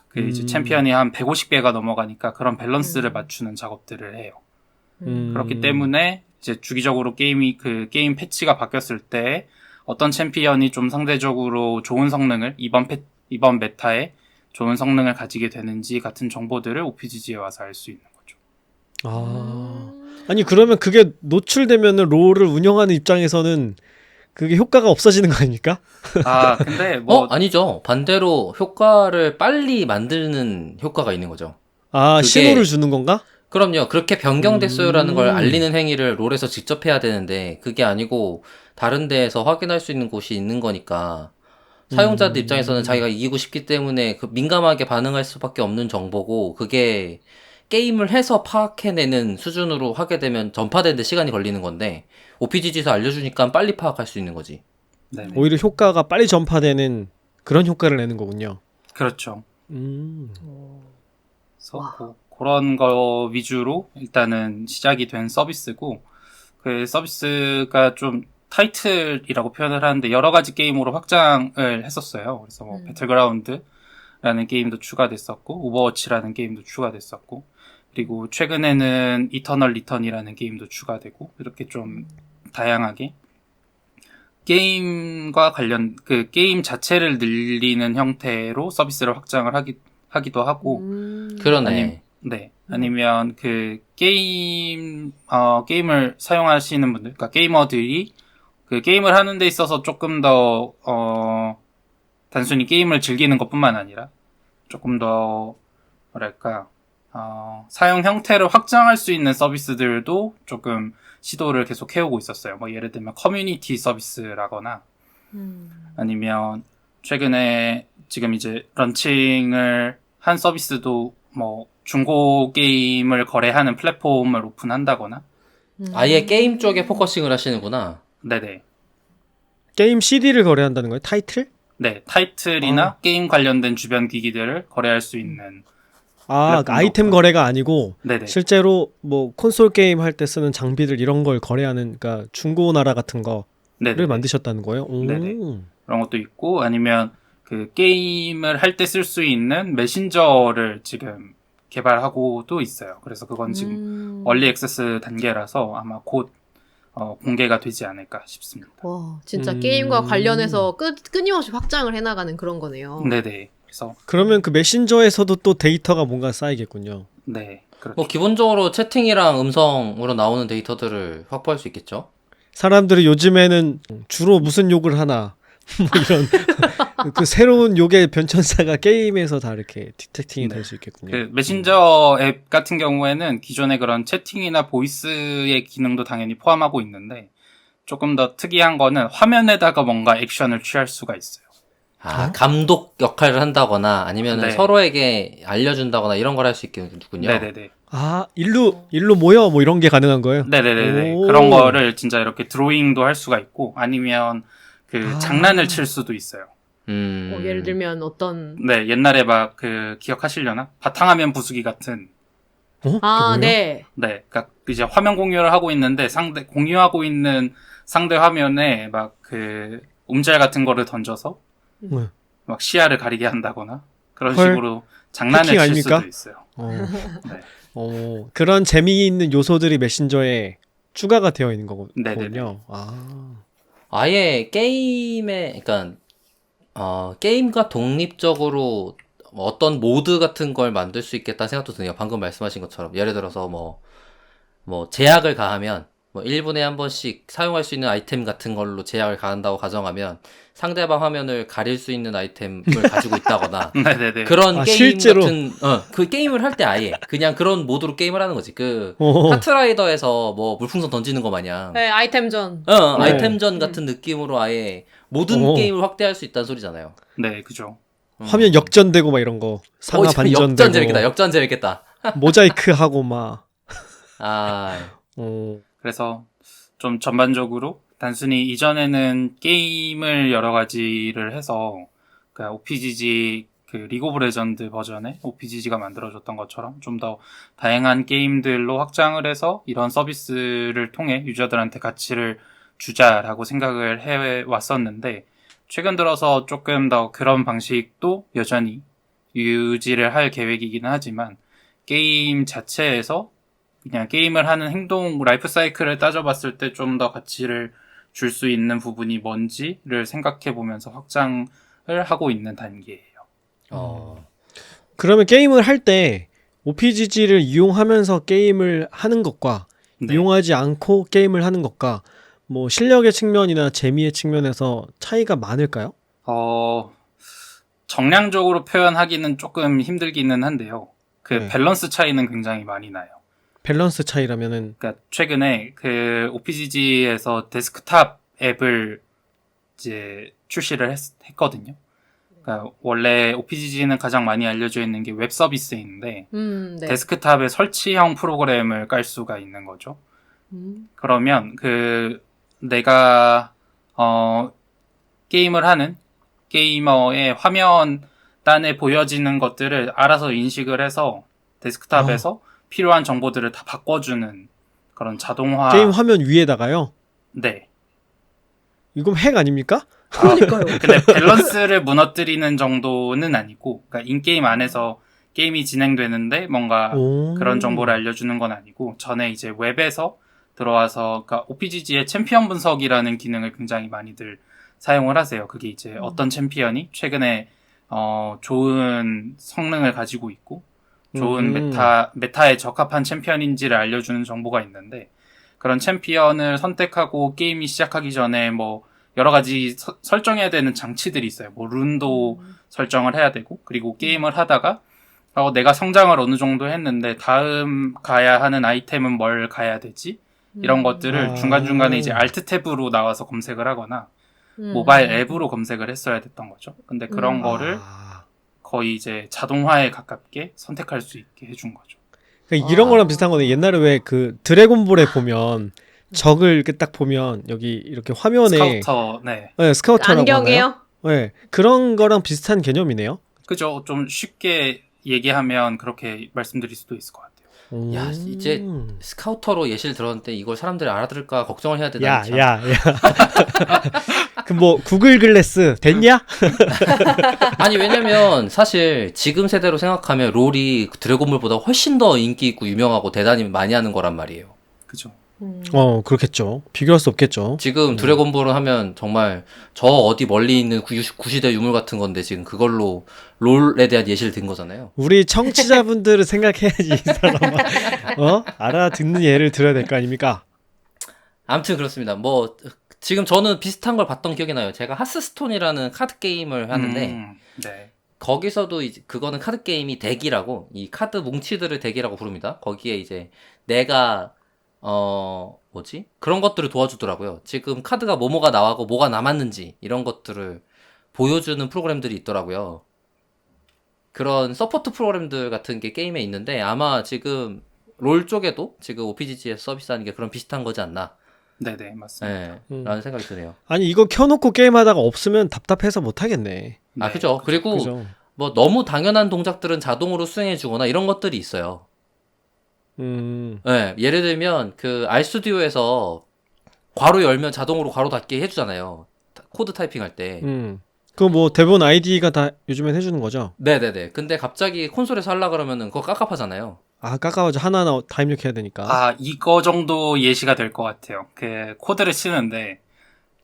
그 이제 챔피언이 한 150개가 넘어가니까 그런 밸런스를 맞추는 작업들을 해요. 그렇기 때문에 이제 주기적으로 게임 패치가 바뀌었을 때 어떤 챔피언이 좀 상대적으로 좋은 성능을 이번 메타에 좋은 성능을 가지게 되는지 같은 정보들을 OPGG에 와서 알 수 있는 거죠. 아니 그러면 그게 노출되면은 롤을 운영하는 입장에서는 그게 효과가 없어지는 거 아닙니까? 아, 근데 뭐 아니죠. 반대로 효과를 빨리 만드는 효과가 있는 거죠. 아 그게- 신호를 주는 건가? 그럼요. 그렇게 변경됐어요라는 걸 알리는 행위를 롤에서 직접 해야 되는데 그게 아니고 다른 데에서 확인할 수 있는 곳이 있는 거니까 사용자들 입장에서는 자기가 이기고 싶기 때문에 그 민감하게 반응할 수밖에 없는 정보고 그게 게임을 해서 파악해내는 수준으로 하게 되면 전파되는데 시간이 걸리는 건데 OPGG에서 알려주니까 빨리 파악할 수 있는 거지. 네네. 오히려 효과가 빨리 전파되는 그런 효과를 내는 거군요. 그렇죠. 와. 그런 거 위주로 일단은 시작이 된 서비스고 그 서비스가 좀 타이틀이라고 표현을 하는데 여러 가지 게임으로 확장을 했었어요. 그래서 뭐 배틀그라운드라는 게임도 추가됐었고 오버워치라는 게임도 추가됐었고 그리고 최근에는 이터널 리턴이라는 게임도 추가되고 이렇게 좀 다양하게 게임과 관련 그 게임 자체를 늘리는 형태로 서비스를 확장을 하기도 하고 그러네. 네. 아니면 그 게임을 사용하시는 분들, 그러니까 게이머들이 그 게임을 하는 데 있어서 조금 더 단순히 게임을 즐기는 것뿐만 아니라 조금 더 뭐랄까 사용 형태를 확장할 수 있는 서비스들도 조금 시도를 계속 해오고 있었어요. 뭐 예를 들면 커뮤니티 서비스라거나 아니면 최근에 지금 이제 런칭을 한 서비스도 뭐 중고 게임을 거래하는 플랫폼을 오픈한다거나 아예 게임 쪽에 포커싱을 하시는구나. 네네. 게임 CD를 거래한다는 거예요? 타이틀? 네, 타이틀이나 게임 관련된 주변 기기들을 거래할 수 있는 아 플랫폼도 아이템 없고. 거래가 아니고 네네. 실제로 뭐 콘솔 게임 할 때 쓰는 장비들 이런 걸 거래하는 그러니까 중고나라 같은 거를 네네. 만드셨다는 거예요? 오. 네네. 그런 것도 있고 아니면 그 게임을 할 때 쓸 수 있는 메신저를 지금 개발하고도 있어요. 그래서 그건 지금 얼리 액세스 단계라서 아마 곧 공개가 되지 않을까 싶습니다. 와, 진짜 게임과 관련해서 끊임없이 확장을 해나가는 그런 거네요. 네네. 그래서 그러면 그 메신저에서도 또 데이터가 뭔가 쌓이겠군요. 네, 그렇죠. 뭐 기본적으로 채팅이랑 음성으로 나오는 데이터들을 확보할 수 있겠죠. 사람들이 요즘에는 주로 무슨 욕을 하나 뭐 이런 그 새로운 욕의 변천사가 게임에서 다 이렇게 디텍팅이 될 수 있겠군요. 그 메신저 앱 같은 경우에는 기존의 그런 채팅이나 보이스의 기능도 당연히 포함하고 있는데 조금 더 특이한 거는 화면에다가 뭔가 액션을 취할 수가 있어요. 감독 역할을 한다거나 아니면 네. 서로에게 알려준다거나 이런 걸 할 수 있겠군요. 네네네. 아 일로 모여 뭐 이런 게 가능한 거예요? 네네네네. 오. 그런 거를 진짜 이렇게 드로잉도 할 수가 있고 아니면 그 장난을 칠 수도 있어요. 예를 들면 어떤 네, 옛날에 막 그 기억하시려나? 바탕화면 부수기 같은 어? 아, 그게 뭐예요? 네. 네, 그러니까 이제 화면 공유를 하고 있는데 공유하고 있는 상대 화면에 막 그 움잘 같은 거를 던져서 네. 막 시야를 가리게 한다거나 그런 헐. 식으로 장난을 해킹 칠 아닙니까? 수도 있어요. 네. 그런 재미있는 요소들이 메신저에 추가가 되어 있는 네네네. 거군요. 아. 아예 게임에, 그러니까 게임과 독립적으로 어떤 모드 같은 걸 만들 수 있겠다는 생각도 드네요. 방금 말씀하신 것처럼 예를 들어서 뭐 제약을 가하면 뭐 1분에 한 번씩 사용할 수 있는 아이템 같은 걸로 제약을 가한다고 가정하면 상대방 화면을 가릴 수 있는 아이템을 가지고 있다거나 네네네. 그런 아, 게임 실제로? 같은 그 게임을 할 때 아예 그냥 그런 모드로 게임을 하는 거지. 그 오. 카트라이더에서 뭐 물풍선 던지는 거 마냥 네, 아이템전. 네. 아이템전 같은 느낌으로 아예 모든 오. 게임을 확대할 수 있다는 소리잖아요. 네, 그죠. 화면 역전되고 막 이런 거 상하 반전되고 역전 재밌겠다. 역전 재밌겠다. 모자이크 하고 막 아, 그래서 좀 전반적으로 단순히 이전에는 게임을 여러 가지를 해서 그 OPGG 그 리그 오브 레전드 버전의 OPGG가 만들어졌던 것처럼 좀 더 다양한 게임들로 확장을 해서 이런 서비스를 통해 유저들한테 가치를 주자라고 생각을 해왔었는데 최근 들어서 조금 더 그런 방식도 여전히 유지를 할 계획이기는 하지만 게임 자체에서 그냥 게임을 하는 행동 라이프 사이클을 따져봤을 때 좀 더 가치를 줄 수 있는 부분이 뭔지를 생각해 보면서 확장을 하고 있는 단계예요. 그러면 게임을 할 때 OPGG를 이용하면서 게임을 하는 것과 네. 이용하지 않고 게임을 하는 것과 뭐 실력의 측면이나 재미의 측면에서 차이가 많을까요? 정량적으로 표현하기는 조금 힘들기는 한데요. 그 네. 밸런스 차이는 굉장히 많이 나요. 밸런스 차이라면은 그러니까 최근에 그 OPGG에서 데스크탑 앱을 이제 출시를 했거든요. 그러니까 원래 OPGG는 가장 많이 알려져 있는 게 웹 서비스인데 네. 데스크탑에 설치형 프로그램을 깔 수가 있는 거죠. 그러면 그 내가 게임을 하는 게이머의 화면단에 보여지는 것들을 알아서 인식을 해서 데스크탑에서 필요한 정보들을 다 바꿔주는 그런 자동화. 게임 화면 위에다가요? 네. 이건 핵 아닙니까? 그러니까요. 근데 밸런스를 무너뜨리는 정도는 아니고, 그러니까 인게임 안에서 게임이 진행되는데 뭔가 그런 정보를 알려주는 건 아니고, 전에 이제 웹에서 들어와서, 그러니까 OPGG의 챔피언 분석이라는 기능을 굉장히 많이들 사용을 하세요. 그게 이제 어떤 챔피언이 최근에 좋은 성능을 가지고 있고, 좋은 메타에 적합한 챔피언인지를 알려주는 정보가 있는데, 그런 챔피언을 선택하고 게임이 시작하기 전에 뭐 여러 가지 설정해야 되는 장치들이 있어요. 뭐 룬도 설정을 해야 되고, 그리고 게임을 하다가 내가 성장을 어느 정도 했는데 다음 가야 하는 아이템은 뭘 가야 되지? 이런 것들을 중간중간에 이제 알트 탭으로 나와서 검색을 하거나 모바일 앱으로 검색을 했어야 됐던 거죠. 근데 그런 거를 거의 이제 자동화에 가깝게 선택할 수 있게 해준 거죠. 그러니까 이런 거랑 비슷한 거네. 옛날에 왜 그 드래곤볼에 보면 적을 이렇게 딱 보면 여기 이렇게 화면에 스카우터, 네. 네, 스카우터라고 안경이에요? 하나요? 네, 그런 거랑 비슷한 개념이네요. 그죠. 좀 쉽게 얘기하면 그렇게 말씀드릴 수도 있을 것 같아요. 야, 이제 스카우터로 예시를 들었는데 이걸 사람들이 알아들을까 걱정을 해야 되나? 야. 그 뭐 구글 글래스 됐냐? 아니 왜냐면 사실 지금 세대로 생각하면 롤이 드래곤볼보다 훨씬 더 인기 있고 유명하고 대단히 많이 하는 거란 말이에요. 그죠. 그렇겠죠. 비교할 수 없겠죠. 지금 드래곤볼은 하면 정말 저 어디 멀리 있는 구시대 유물 같은 건데 지금 그걸로 롤에 대한 예시를 든 거잖아요. 우리 청취자분들을 생각해야지 이 사람아. 알아듣는 예를 들어야 될 거 아닙니까? 아무튼 그렇습니다. 뭐 지금 저는 비슷한 걸 봤던 기억이 나요. 제가 하스스톤이라는 카드 게임을 하는데 네. 거기서도 이제 그거는 카드 게임이 덱이라고 이 카드 뭉치들을 덱이라고 부릅니다. 거기에 이제 내가 그런 것들을 도와주더라고요. 지금 카드가 뭐가 나와고 뭐가 남았는지 이런 것들을 보여주는 프로그램들이 있더라고요. 그런 서포트 프로그램들 같은 게 게임에 있는데 아마 지금 롤 쪽에도 지금 OPGG에서 서비스하는 게 그런 비슷한 거지 않나. 네네, 맞습니다. 라는 생각이 드네요. 아니 이거 켜놓고 게임하다가 없으면 답답해서 못하겠네. 아, 그죠. 그리고 그죠. 뭐 너무 당연한 동작들은 자동으로 수행해주거나 이런 것들이 있어요. 네, 예를 들면 그 알스튜디오에서 괄호 열면 자동으로 괄호 닫게 해주잖아요. 코드 타이핑 할 때. 그거 뭐 대부분 아이디가 다 요즘엔 해주는 거죠? 네네네. 근데 갑자기 콘솔에서 하려 그러면은 그거 깝깝하잖아요. 깝깝하죠. 하나하나 다 입력해야 되니까. 이거 정도 예시가 될 것 같아요. 그 코드를 치는데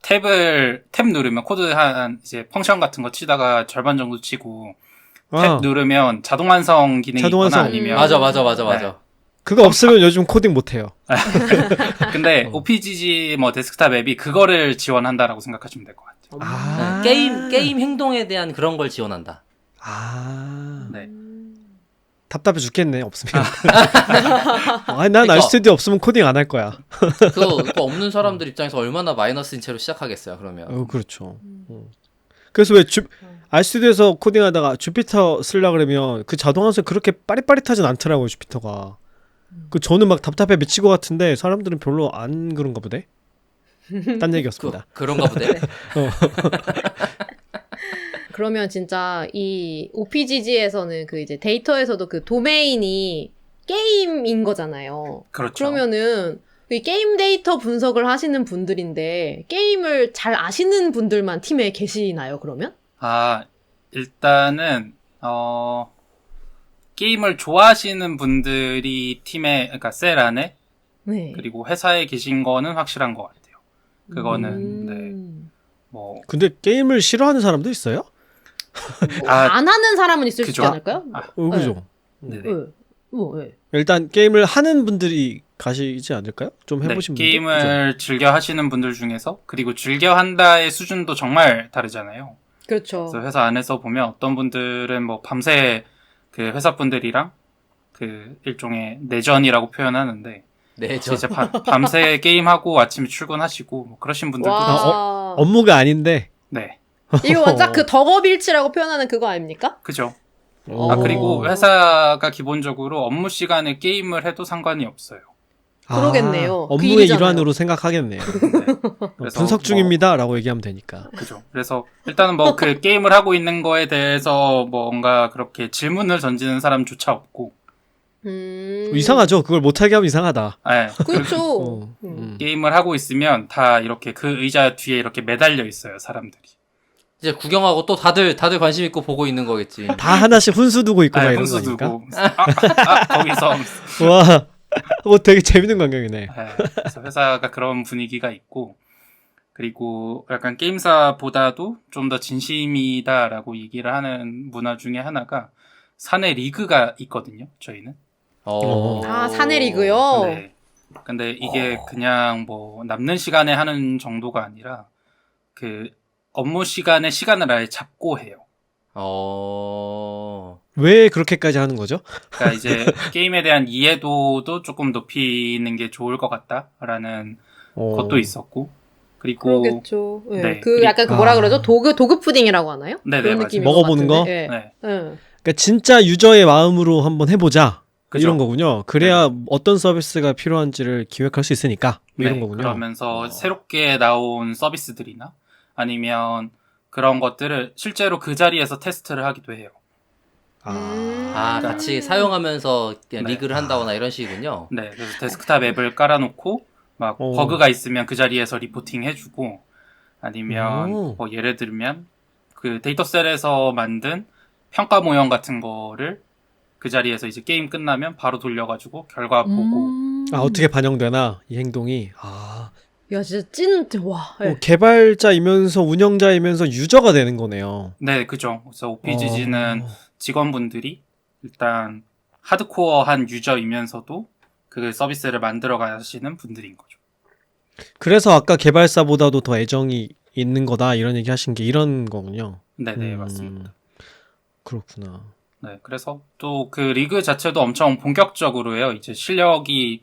탭 누르면 코드 이제 펑션 같은 거 치다가 절반 정도 치고 탭 누르면 자동 완성 기능이 있거나 아니면 맞아. 그거 없으면 요즘 코딩 못해요. 근데 OPGG 뭐 데스크탑 앱이 그거를 지원한다라고 생각하시면 될 것 같아요. 네, 게임 행동에 대한 그런 걸 지원한다. 네. 답답해 죽겠네 없으면. 난 알스튜디오 없으면 코딩 안 할 거야. 그거 없는 사람들 입장에서 얼마나 마이너스인 채로 시작하겠어요. 그러면. 그렇죠. 그래서 왜 RStu디오에서 코딩하다가 주피터 쓰려 그러면 그 자동 함수 그렇게 빠릿빠릿하진 않더라고요, 주피터가. 그 저는 막 답답해 미치고 같은데 사람들은 별로 안 그런가 보네. 딴 얘기였습니다. 그런가 보네. 그러면 진짜 이 OPGG에서는 그 이제 데이터에서도 그 도메인이 게임인 거잖아요. 그렇죠. 그러면은 이 게임 데이터 분석을 하시는 분들인데 게임을 잘 아시는 분들만 팀에 계시나요, 그러면? 일단은 게임을 좋아하시는 분들이 팀에, 그러니까 셀 안에 네. 그리고 회사에 계신 거는 확실한 것 같아요. 그거는 네. 뭐 근데 게임을 싫어하는 사람도 있어요? 안 하는 사람은 있을 수 있지 그죠. 않을까요? 그죠. 네네. 네. 일단 게임을 하는 분들이 가시지 않을까요? 좀 해보신 분들. 게임을 즐겨 하시는 분들 중에서 그리고 즐겨 한다의 수준도 정말 다르잖아요. 그렇죠. 그래서 회사 안에서 보면 어떤 분들은 뭐 밤새 그 회사 분들이랑 그 일종의 내전이라고 표현하는데 네, 이제 밤새 게임하고 아침에 출근하시고 뭐 그러신 분들도 계세요. 와. 업무가 아닌데. 네, 이거 완전 그 덕업일치라고 표현하는 그거 아닙니까? 그죠. 오. 그리고 회사가 기본적으로 업무 시간에 게임을 해도 상관이 없어요. 그러겠네요. 그 업무의 일이잖아요. 일환으로 생각하겠네요. 네. 그래서 분석 중입니다라고 얘기하면 되니까. 그죠. 그래서 일단은 뭐 그 게임을 하고 있는 거에 대해서 뭔가 그렇게 질문을 던지는 사람조차 없고. 이상하죠. 그걸 못하게 하면 이상하다. 네. 그렇죠. 게임을 하고 있으면 다 이렇게 그 의자 뒤에 이렇게 매달려 있어요, 사람들이. 이제 구경하고 또 다들 관심 있고 보고 있는 거겠지. 다 하나씩 훈수 두고 있고 막 이런 혼수 거니까. 두고. 거기서. 와, 뭐 되게 재밌는 광경이네. 네. 그래서 회사가 그런 분위기가 있고, 그리고 약간 게임사보다도 좀 더 진심이다라고 얘기를 하는 문화 중에 하나가 사내 리그가 있거든요, 저희는. 사내 리그요? 네. 근데 이게 그냥 뭐 남는 시간에 하는 정도가 아니라 그 업무 시간에 시간을 아예 잡고 해요. 왜 그렇게까지 하는 거죠? 그러니까 이제 게임에 대한 이해도도 조금 높이는 게 좋을 것 같다라는 것도 있었고, 그리고 그러겠죠. 네. 네. 그 약간 그 뭐라 그러죠? 도그 푸딩이라고 하나요? 네네, 그런 맞아요. 느낌인 먹어보는 것 거? 같은데. 네. 네. 네. 그러니까 진짜 유저의 마음으로 한번 해보자. 그죠. 이런 거군요. 그래야 어떤 서비스가 필요한지를 기획할 수 있으니까 뭐 이런 거군요. 그러면서 새롭게 나온 서비스들이나 아니면 그런 것들을 실제로 그 자리에서 테스트를 하기도 해요. 같이 사용하면서 그냥 네. 리그를 한다거나 이런 식이군요. 네, 그래서 데스크탑 앱을 깔아놓고 막 버그가 있으면 그 자리에서 리포팅 해주고 아니면 뭐 예를 들면 그 데이터셀에서 만든 평가 모형 같은 거를 그 자리에서 이제 게임 끝나면 바로 돌려가지고 결과 보고. 어떻게 반영되나 이 행동이. 야 진짜 찐 와. 네. 개발자이면서 운영자이면서 유저가 되는 거네요. 네, 그죠. 그래서 OPGG는 직원분들이 일단 하드코어한 유저이면서도 그 서비스를 만들어 가시는 분들인 거죠. 그래서 아까 개발사보다도 더 애정이 있는 거다 이런 얘기 하신 게 이런 거군요. 네, 맞습니다. 그렇구나. 네, 그래서 또 그 리그 자체도 엄청 본격적으로 해요. 이제 실력이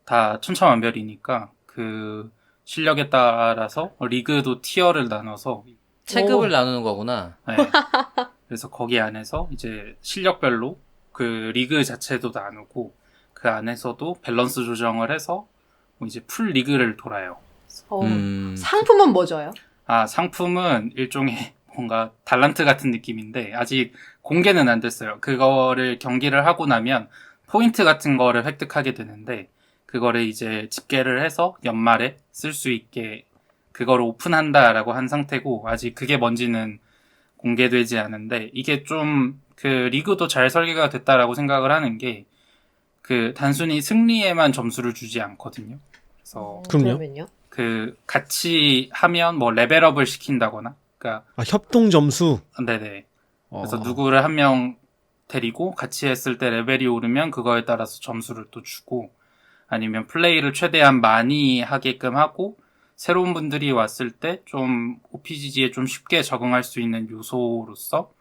다 천차만별이니까 그 실력에 따라서 리그도 티어를 나눠서 체급을 나누는 거구나. 네. 그래서 거기 안에서 이제 실력별로 그 리그 자체도 나누고 그 안에서도 밸런스 조정을 해서 뭐 이제 풀 리그를 돌아요. 상품은 뭐죠요? 상품은 일종의 뭔가 달란트 같은 느낌인데 아직 공개는 안 됐어요. 그거를 경기를 하고 나면 포인트 같은 거를 획득하게 되는데 그거를 이제 집계를 해서 연말에 쓸 수 있게 그거를 오픈한다라고 한 상태고 아직 그게 뭔지는 공개되지 않은데 이게 좀 그 리그도 잘 설계가 됐다라고 생각을 하는 게 그 단순히 승리에만 점수를 주지 않거든요. 그래서 그러면요? 그 같이 하면 뭐 레벨업을 시킨다거나 그러니까 협동 점수. 네네. 그래서 누구를 한 명 데리고 같이 했을 때 레벨이 오르면 그거에 따라서 점수를 또 주고 아니면 플레이를 최대한 많이 하게끔 하고 새로운 분들이 왔을 때 좀 OPGG에 좀 쉽게 적응할 수 있는 요소로서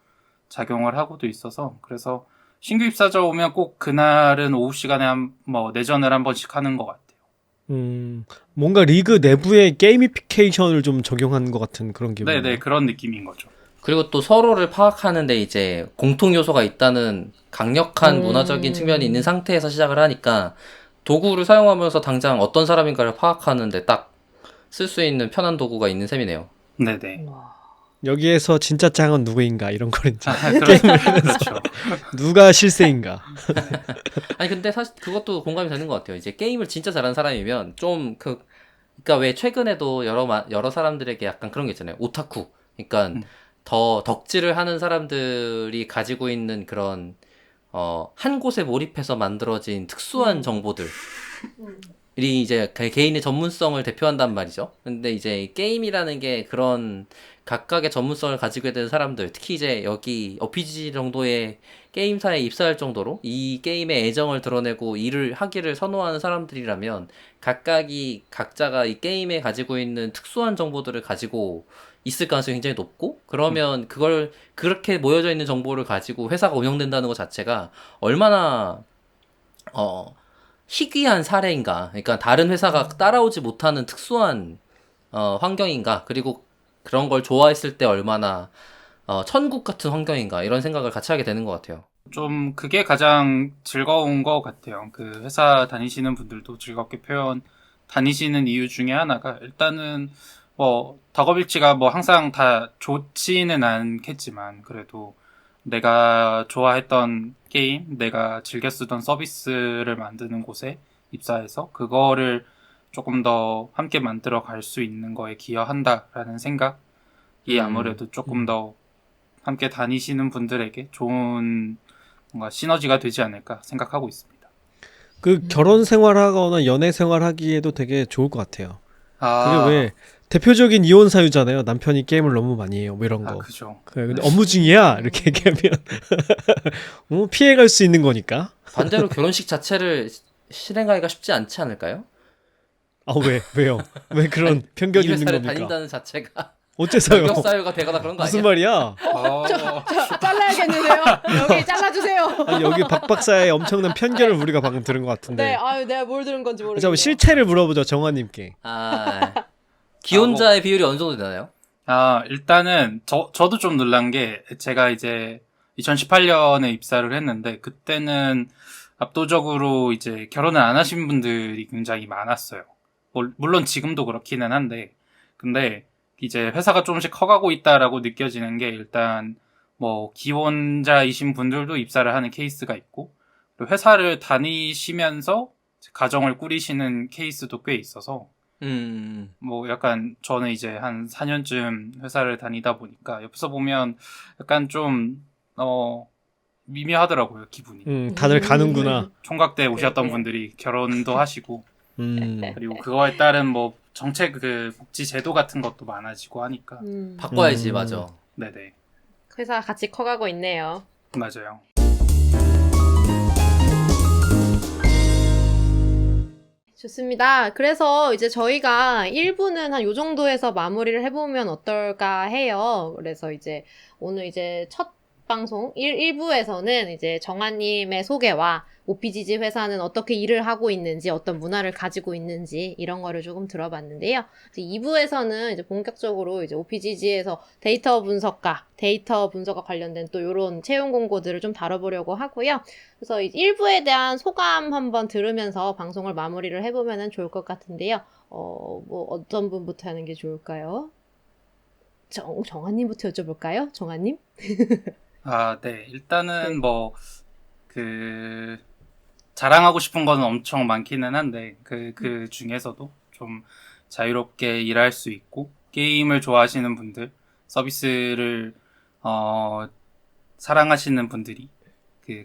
작용을 하고도 있어서 그래서 신규 입사자 오면 꼭 그날은 오후 시간에 뭐 내전을 한 번씩 하는 것 같아요. 뭔가 리그 내부의 게이미피케이션을 좀 적용한 것 같은 그런 기분. 네네, 그런 느낌인 거죠. 그리고 또 서로를 파악하는데 이제 공통 요소가 있다는 강력한 문화적인 측면이 있는 상태에서 시작을 하니까 도구를 사용하면서 당장 어떤 사람인가를 파악하는데 딱 쓸 수 있는 편한 도구가 있는 셈이네요. 네네. 여기에서 진짜 짱은 누구인가 이런 걸 이제 그렇죠. 누가 실세인가. 아니 근데 사실 그것도 공감이 되는 것 같아요. 이제 게임을 진짜 잘하는 사람이면 좀 그러니까 왜 최근에도 여러 사람들에게 약간 그런 게 있잖아요. 오타쿠. 그러니까 더 덕질을 하는 사람들이 가지고 있는 그런 한 곳에 몰입해서 만들어진 특수한 정보들이 이제 개인의 전문성을 대표한단 말이죠. 근데 이제 게임이라는 게 그런 각각의 전문성을 가지고 있는 사람들, 특히 이제 여기 RPG 정도의 게임사에 입사할 정도로 이 게임에 애정을 드러내고 일을 하기를 선호하는 사람들이라면 각자가 이 게임에 가지고 있는 특수한 정보들을 가지고 있을 가능성이 굉장히 높고, 그러면 그걸 그렇게 모여져 있는 정보를 가지고 회사가 운영된다는 것 자체가 얼마나 희귀한 사례인가. 그러니까 다른 회사가 따라오지 못하는 특수한 환경인가. 그리고 그런 걸 좋아했을 때 얼마나 천국 같은 환경인가. 이런 생각을 같이 하게 되는 것 같아요. 좀 그게 가장 즐거운 것 같아요. 그 회사 다니시는 분들도 즐겁게 다니시는 이유 중에 하나가 일단은 뭐 덕업일치가 뭐 항상 다 좋지는 않겠지만 그래도 내가 좋아했던 게임, 내가 즐겨 쓰던 서비스를 만드는 곳에 입사해서 그거를 조금 더 함께 만들어 갈 수 있는 거에 기여한다라는 생각이 아무래도 조금 더 함께 다니시는 분들에게 좋은 뭔가 시너지가 되지 않을까 생각하고 있습니다. 그 결혼 생활하거나 연애 생활하기에도 되게 좋을 것 같아요. 그게 왜 대표적인 이혼 사유잖아요. 남편이 게임을 너무 많이 해요. 뭐 이런 거. 그죠. 그래, 근데 업무 중이야 이렇게 얘기하면 피해갈 수 있는 거니까. 반대로 결혼식 자체를 실행하기가 쉽지 않지 않을까요? 아 왜요? 왜 그런 편견이 이 있는 회사를 겁니까? 다닌다는 자체가 어째서요? 격 사유가 되거나 그런 거 무슨 아니야? 말이야? 잘라야겠는데요? 여기 잘라주세요. 아니, 여기 박 박사의 엄청난 편견을 우리가 방금 들은 것 같은데. 네, 아유, 내가 뭘 들은 건지 모르겠네요. 자, 실체를 물어보죠, 정화님께. 기혼자의 비율이 어느 정도 되나요? 일단은 저도 좀 놀란 게 제가 이제 2018년에 입사를 했는데 그때는 압도적으로 이제 결혼을 안 하신 분들이 굉장히 많았어요. 물론 지금도 그렇기는 한데 근데 이제 회사가 조금씩 커가고 있다라고 느껴지는 게 일단 뭐 기혼자이신 분들도 입사를 하는 케이스가 있고 그리고 회사를 다니시면서 가정을 꾸리시는 케이스도 꽤 있어서 뭐 약간 저는 이제 한 4년쯤 회사를 다니다 보니까 옆에서 보면 약간 좀 미묘하더라고요, 기분이. 다들 가는구나. 총각 때 오셨던 분들이 결혼도 하시고 그리고 그거에 따른 뭐 정책 복지 제도 같은 것도 많아지고 하니까 바꿔야지, 맞아. 네네. 회사가 같이 커가고 있네요. 맞아요. 좋습니다. 그래서 이제 저희가 1부는 한 요 정도에서 마무리를 해보면 어떨까 해요. 그래서 이제 오늘 이제 첫 방송 1부에서는 이제 정아님의 소개와 OPGG 회사는 어떻게 일을 하고 있는지, 어떤 문화를 가지고 있는지 이런 거를 조금 들어봤는데요. 이제 2부에서는 이제 본격적으로 이제 OPGG에서 데이터 분석과 관련된 또 이런 채용 공고들을 좀 다뤄보려고 하고요. 그래서 1부에 대한 소감 한번 들으면서 방송을 마무리를 해보면 좋을 것 같은데요. 뭐 어떤 분부터 하는 게 좋을까요? 정아님부터 여쭤볼까요? 정아님? 네. 일단은 자랑하고 싶은 거는 엄청 많기는 한데, 그 중에서도 좀 자유롭게 일할 수 있고, 게임을 좋아하시는 분들, 서비스를, 사랑하시는 분들이,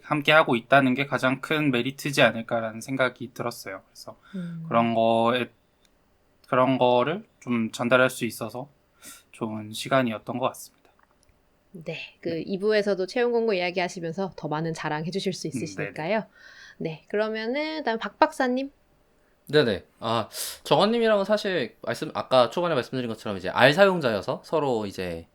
함께 하고 있다는 게 가장 큰 메리트지 않을까라는 생각이 들었어요. 그래서 그런 거를 좀 전달할 수 있어서 좋은 시간이었던 것 같습니다. 네, 2부에서도 채용 공고 이야기하시면서 더 많은 자랑 해주실 수 있으시니까요. 네, 그러면은 다음 박 박사님. 네네. 정원님이랑은 사실 아까 초반에 말씀드린 것처럼 이제 R 사용자여서 서로 이제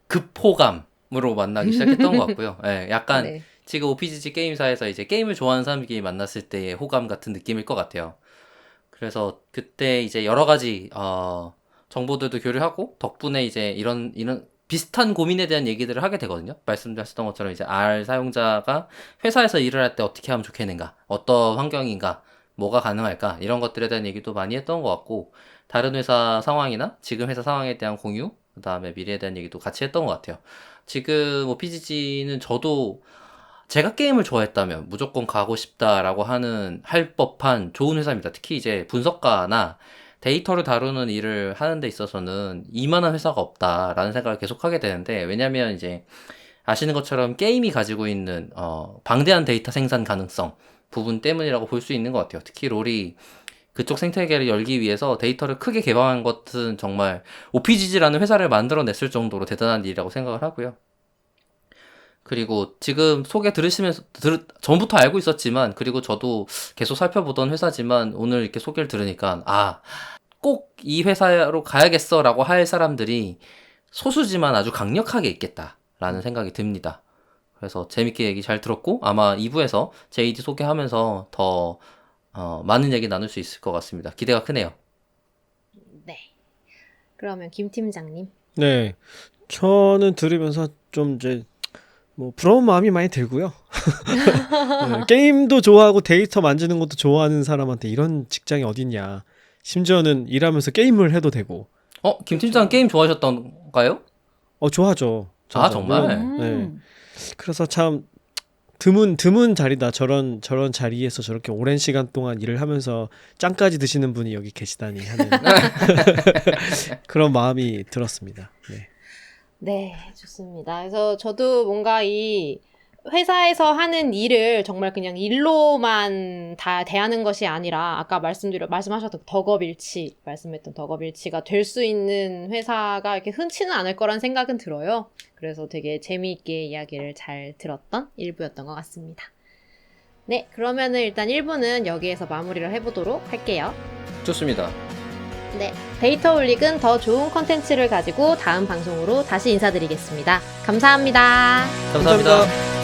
급호감으로 만나기 시작했던 것 같고요. 네, 약간 네. 지금 OPGG 게임사에서 이제 게임을 좋아하는 사람끼리 만났을 때의 호감 같은 느낌일 것 같아요. 그래서 그때 이제 여러 가지 정보들도 교류하고 덕분에 이제 이런 비슷한 고민에 대한 얘기들을 하게 되거든요. 말씀하셨던 것처럼 이제 R 사용자가 회사에서 일을 할 때 어떻게 하면 좋겠는가, 어떤 환경인가, 뭐가 가능할까, 이런 것들에 대한 얘기도 많이 했던 것 같고, 다른 회사 상황이나 지금 회사 상황에 대한 공유, 그 다음에 미래에 대한 얘기도 같이 했던 것 같아요. 지금 OPGG는 저도 제가 게임을 좋아했다면 무조건 가고 싶다라고 할 법한 좋은 회사입니다. 특히 이제 분석가나 데이터를 다루는 일을 하는 데 있어서는 이만한 회사가 없다라는 생각을 계속 하게 되는데, 왜냐면 이제 아시는 것처럼 게임이 가지고 있는 방대한 데이터 생산 가능성 부분 때문이라고 볼 수 있는 것 같아요. 특히 롤이 그쪽 생태계를 열기 위해서 데이터를 크게 개방한 것은 정말 OPGG라는 회사를 만들어냈을 정도로 대단한 일이라고 생각을 하고요. 그리고 지금 소개 들으시면서 전부터 알고 있었지만, 그리고 저도 계속 살펴보던 회사지만 오늘 이렇게 소개를 들으니까 꼭 이 회사로 가야겠어라고 할 사람들이 소수지만 아주 강력하게 있겠다라는 생각이 듭니다. 그래서 재밌게 얘기 잘 들었고, 아마 2부에서 JD 소개하면서 더 많은 얘기 나눌 수 있을 것 같습니다. 기대가 크네요. 네. 그러면 김 팀장님. 네, 저는 들으면서 좀 이제 뭐 부러운 마음이 많이 들고요. 네, 게임도 좋아하고 데이터 만지는 것도 좋아하는 사람한테 이런 직장이 어딨냐. 심지어는 일하면서 게임을 해도 되고. 김 팀장 게임 좋아하셨던가요? 좋아하죠. 아, 정말? 네. 그래서 참 드문 자리다. 저런 자리에서 저렇게 오랜 시간 동안 일을 하면서 짱까지 드시는 분이 여기 계시다니 하는 그런 마음이 들었습니다. 네. 네, 좋습니다. 그래서 저도 뭔가 이 회사에서 하는 일을 정말 그냥 일로만 다 대하는 것이 아니라, 아까 말씀하셨던 말씀했던 덕업일치가 될 수 있는 회사가 이렇게 흔치는 않을 거란 생각은 들어요. 그래서 되게 재미있게 이야기를 잘 들었던 1부였던 것 같습니다. 네, 그러면은 일단 1부는 여기에서 마무리를 해보도록 할게요. 좋습니다. 네, 데이터 올릭은 더 좋은 컨텐츠를 가지고 다음 방송으로 다시 인사드리겠습니다. 감사합니다. 감사합니다.